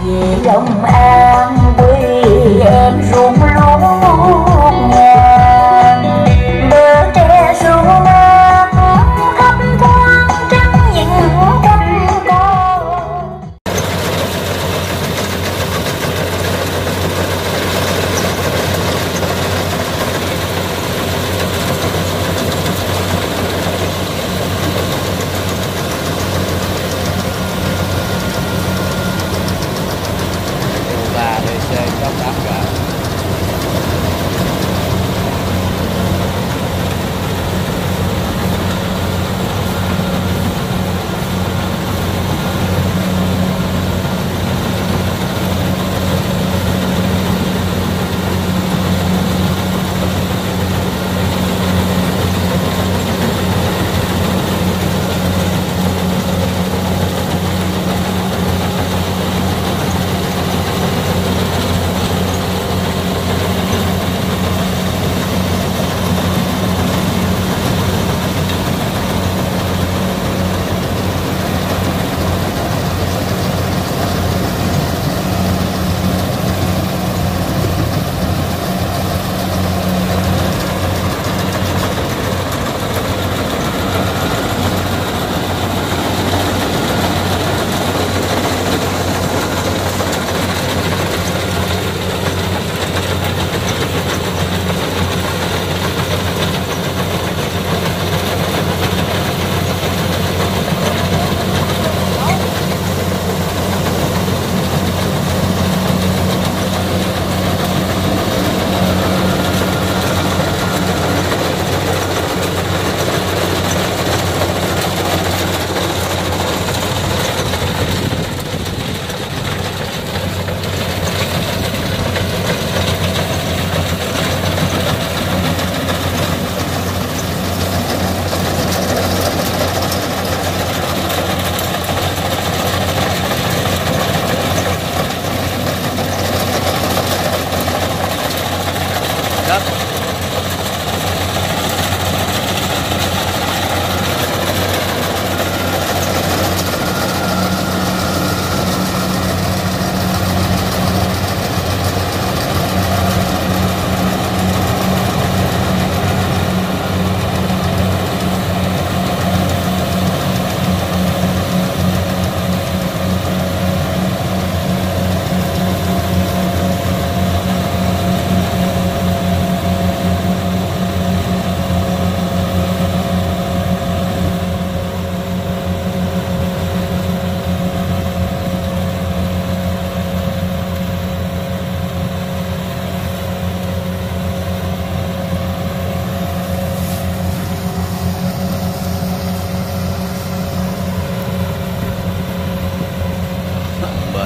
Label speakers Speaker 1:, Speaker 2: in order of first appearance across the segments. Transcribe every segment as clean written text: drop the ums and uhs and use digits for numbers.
Speaker 1: về Long An quê em ruộng lúa ngàn, bờ tre ru mát thấp thoáng trắng những cánh con.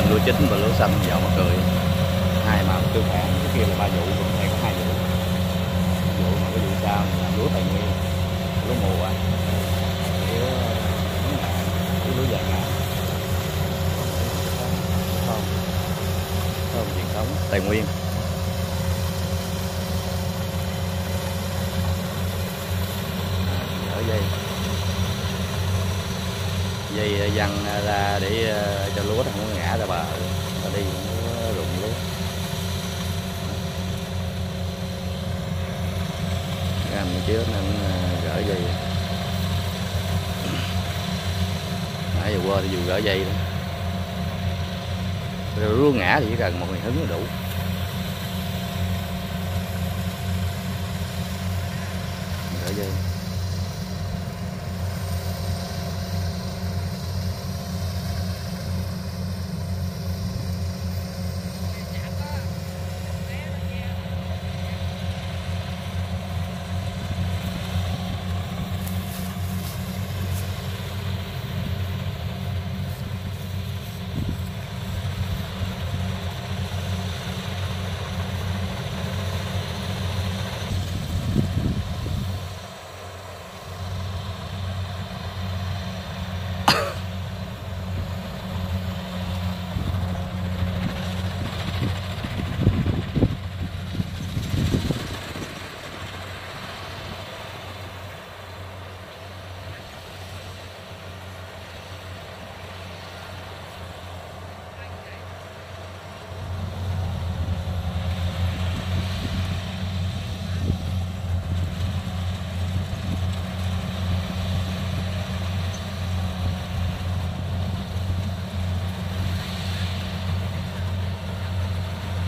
Speaker 2: Lúa chính và lúa xanh dạo mặt cười, hai màu tương phản. Cái kia là 3 vụ, cũng này có 2 vụ. Vụ mà cái vụ sau là lúa Tây Nguyên, lúa mùa, lúa vàng ngà, không truyền thống Tây Nguyên. Ở dây văng ra để cho lúa nó không có ngã ra bờ, ta đi nó rụng lúa. Cái anh trước nên gỡ dây, nãy giờ qua thì dù gỡ dây đó. Rồi lúa ngã thì chỉ cần một người hứng là đủ. Gỡ dây.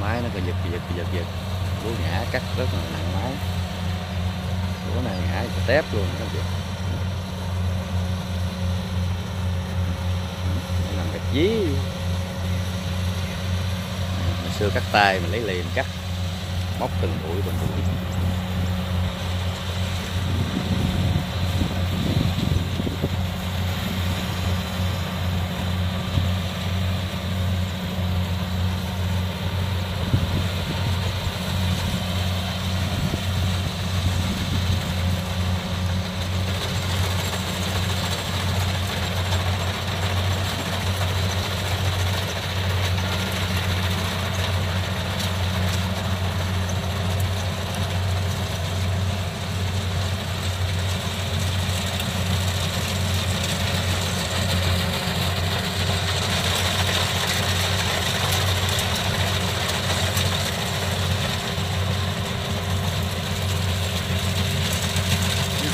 Speaker 2: máy nó giật. Lúa ngã cắt rất là nặng máy. Lúa này ngã tép luôn các chị. Làm gạch dí. Hồi xưa cắt tay mình lấy liền cắt, móc từng bụi.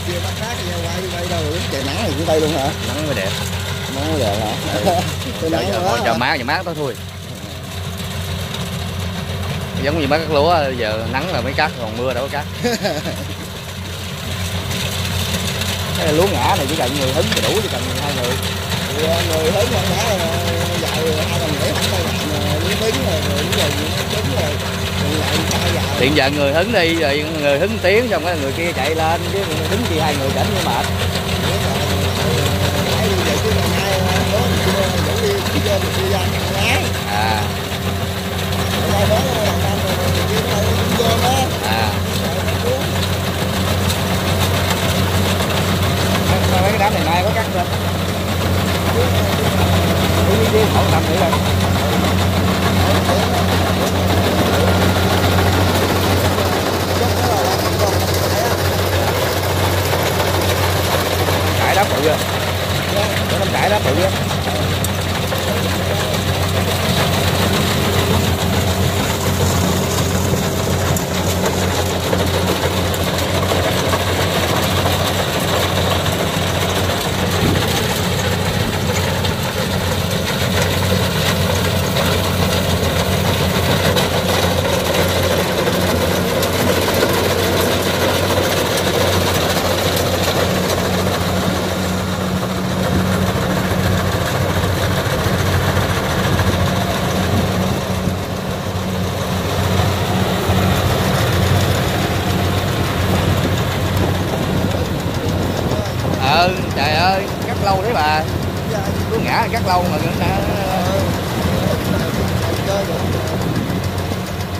Speaker 3: Kia bắt khác nhau quay đâu rồi trời nắng này dưới đây luôn hả?
Speaker 2: Nắng mới đẹp.
Speaker 3: Nắng mới đẹp hả? Tôi nắng quá.
Speaker 2: Chờ mát thôi. Giống như bác cắt lúa giờ nắng là mới cắt, còn mưa đâu có cắt.
Speaker 3: Cái lúa ngã này chỉ cần người hứng thì đủ, chỉ cần 2 người. Người hứng con ngã là dạo 2 lần để không tay làm lúa bính rồi trứng rồi.
Speaker 2: Hiện giờ người hứng đi rồi người hứng tiếng xong cái người kia chạy lên chứ đứng chi 2 người cảnh như mệt.
Speaker 3: Mấy cái đám này nay có cắt lên. Đi hậu tầm nữa rồi.
Speaker 2: Cải đá bự á. Có năm cải đá bự á. Trời ơi, cắt lâu đấy bà. Cứ ngã cắt lâu mà người ta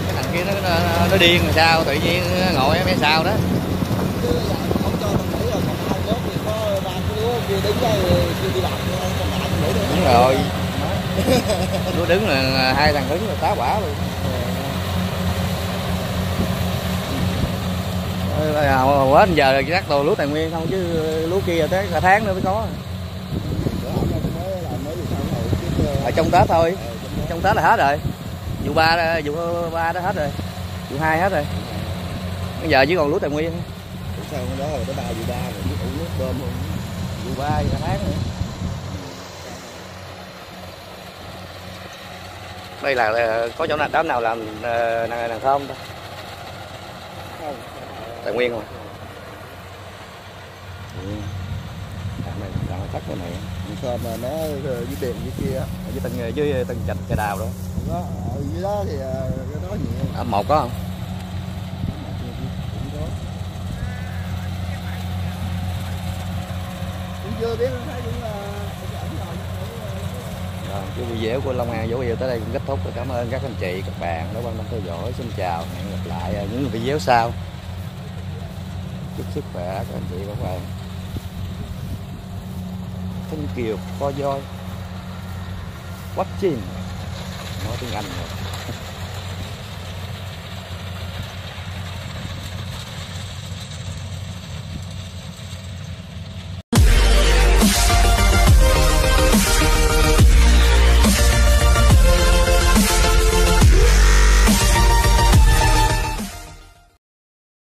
Speaker 2: cái thằng kia nó điên làm sao tự nhiên ngồi ở phía sau đó. Đúng rồi. Nó đứng là 2 thằng đứng là tá quả luôn. Quá giờ cắt đồ lúa Tài Nguyên không chứ lúa kia tới cả tháng nữa mới có. Ở trong Tết thôi. Trong Tết là hết rồi. Vụ 3 đó hết rồi. Vụ 2 hết rồi. Bây giờ chỉ còn lúa Tài Nguyên.
Speaker 3: Sao đó rồi tới 3 vụ 3 rồi chứ uống nước bơm không.
Speaker 2: Vụ 3 cả tháng nữa. Đây là có chỗ nào đám nào làm nàng thơm ta?
Speaker 3: Không.
Speaker 2: Tài Nguyên không? Làm cắt cái này.
Speaker 3: Thơm mà nó với điện dưới kia á.
Speaker 2: Với tầng chạch trà đào đó.
Speaker 3: Đó, ở dưới đó thì cái đó nhiều.
Speaker 2: Ở một có không?
Speaker 3: Cũng chưa biết thấy cũng
Speaker 2: rồi. Cái video của Long An Vũ Yêu tới đây cũng kết thúc. Cảm ơn các anh chị, các bạn đã quan tâm theo dõi. Xin chào, hẹn gặp lại ở những video sau. Chúc sức khỏe các anh chị và các bạn. Thank you for your watching. Nói tiếng Anh rồi.